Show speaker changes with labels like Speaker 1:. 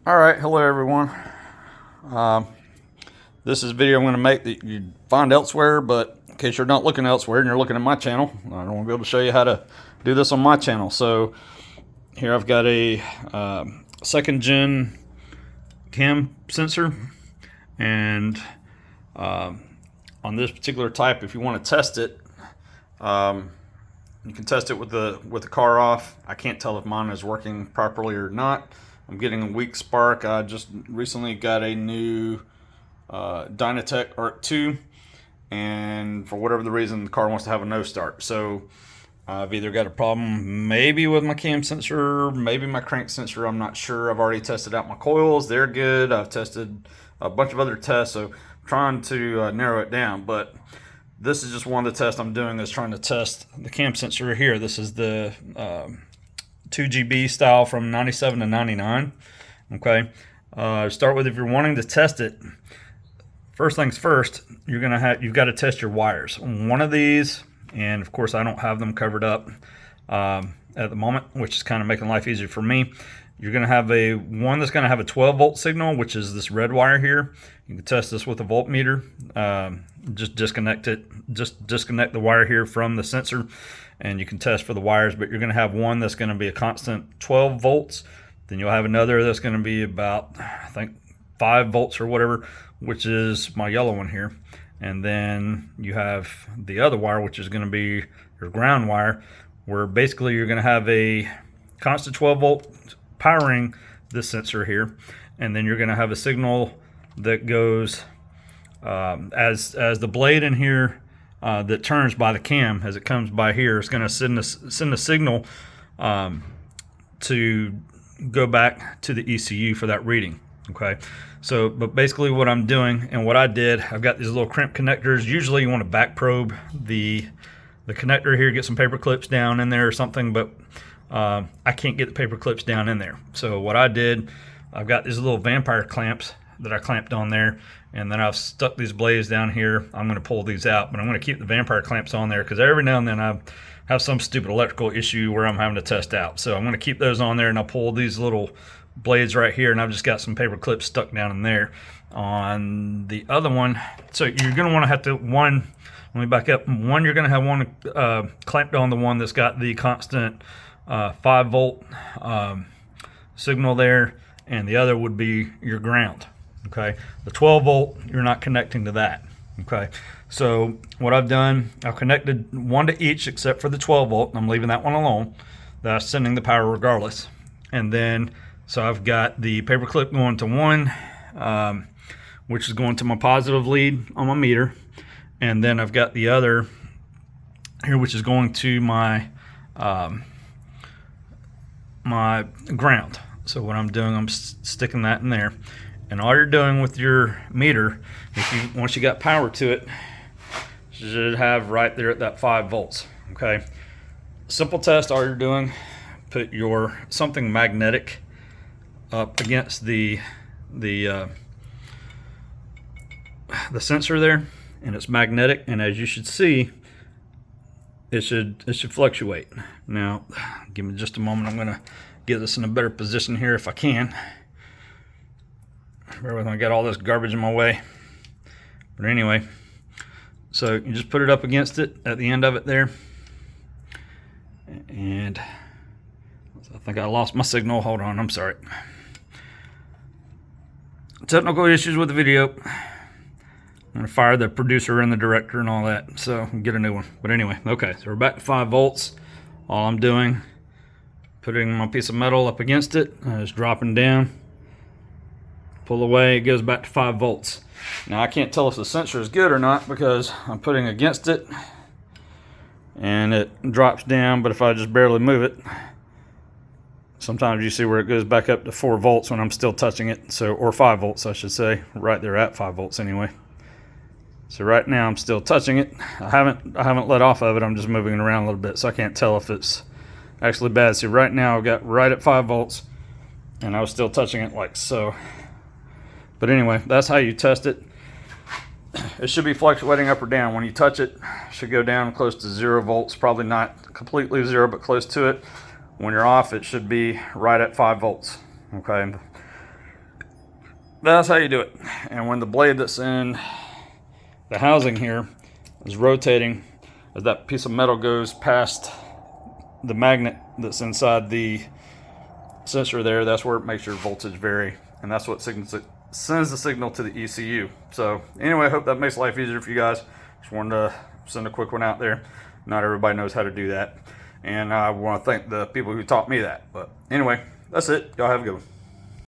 Speaker 1: All right, hello everyone. This is a video I'm going to make that you'd find elsewhere, but in case you're not looking elsewhere and you're looking at my channel, I don't want to be able to show you how to do this on my channel. So here I've got a second gen cam sensor, and on this particular type, if you want to test it, you can test it with the car off. I can't tell if mine is working properly or not. I'm getting a weak spark. I just recently got a new Dynatec Arc 2, and for whatever the reason, the car wants to have a no start. So I've either got a problem maybe with my cam sensor, maybe my crank sensor, I'm not sure. I've already tested out my coils, they're good. I've tested a bunch of other tests, so I'm trying to narrow it down. But this is just one of the tests I'm doing, is trying to test the cam sensor here. This is the 2GB style from 97 to 99. Okay, start with, if you're wanting to test it, first things first, you've got to test your wires. One of these, and of course I don't have them covered up at the moment, which is kind of making life easier for me. You're going to have one that's going to have a 12 volt signal, which is this red wire here. You can test this with a voltmeter. Just disconnect the wire here from the sensor, and you can test for the wires. But you're going to have one that's going to be a constant 12 volts. Then you'll have another that's going to be about, I think, 5 volts or whatever, which is my yellow one here. And then you have the other wire, which is going to be your ground wire, where basically you're going to have a constant 12 volt powering this sensor here, and then you're going to have a signal that goes as the blade in here that turns by the cam, as it comes by here, it's going to send a signal to go back to the ECU for that reading. Okay, so but basically what I'm doing, and what I did, I've got these little crimp connectors. Usually you want to back probe the connector here, get some paper clips down in there or something, but I can't get the paper clips down in there. So what I did, I've got these little vampire clamps that I clamped on there, and then I've stuck these blades down here. I'm going to pull these out, but I'm going to keep the vampire clamps on there because every now and then I have some stupid electrical issue where I'm having to test out. So I'm going to keep those on there, and I'll pull these little blades right here, and I've just got some paper clips stuck down in there. On the other one, so you're going to want to have to, one, let me back up. One, you're going to have one clamped on the one that's got the constant 5 volt signal there, and the other would be your ground. Okay, the 12 volt, you're not connecting to that. Okay, so what I've done, I've connected one to each except for the 12 volt, and I'm leaving that one alone. That's sending the power regardless. And then, so I've got the paper clip going to one, which is going to my positive lead on my meter, and then I've got the other here, which is going to my my ground. So what I'm doing, I'm sticking that in there, and all you're doing with your meter, once you got power to it, you should have right there at that 5 volts. Okay, simple test. All you're doing, put your something magnetic up against the sensor there, and it's magnetic, and as you should see, it should fluctuate. Now give me just a moment, I'm gonna get this in a better position here if I can. Bear with me, I got all this garbage in my way. But anyway, so you just put it up against it at the end of it there, and I think I lost my signal. Hold on, I'm sorry. Technical issues with the video. I'm going to fire the producer and the director and all that, so get a new one. But anyway, okay, so we're back to 5 volts. All I'm doing, putting my piece of metal up against it, it's dropping down, pull away, it goes back to 5 volts. Now I can't tell if the sensor is good or not because I'm putting against it and it drops down, but if I just barely move it, sometimes you see where it goes back up to 4 volts when I'm still touching it, so, or 5 volts I should say, right there at 5 volts anyway. So right now I'm still touching it. I haven't let off of it, I'm just moving it around a little bit, so I can't tell if it's actually bad. So right now I've got right at 5 volts, and I was still touching it like so. But anyway, that's how you test it. It should be fluctuating up or down. When you touch it, it should go down close to 0 volts, probably not completely 0, but close to it. When you're off, it should be right at 5 volts. Okay, that's how you do it. And when the blade that's in the housing here is rotating, as that piece of metal goes past the magnet that's inside the sensor there, that's where it makes your voltage vary, and that's what sends the signal to the ECU. So anyway, I hope that makes life easier for you guys. Just wanted to send a quick one out there. Not everybody knows how to do that, and I want to thank the people who taught me that. But anyway, that's it. Y'all have a good one.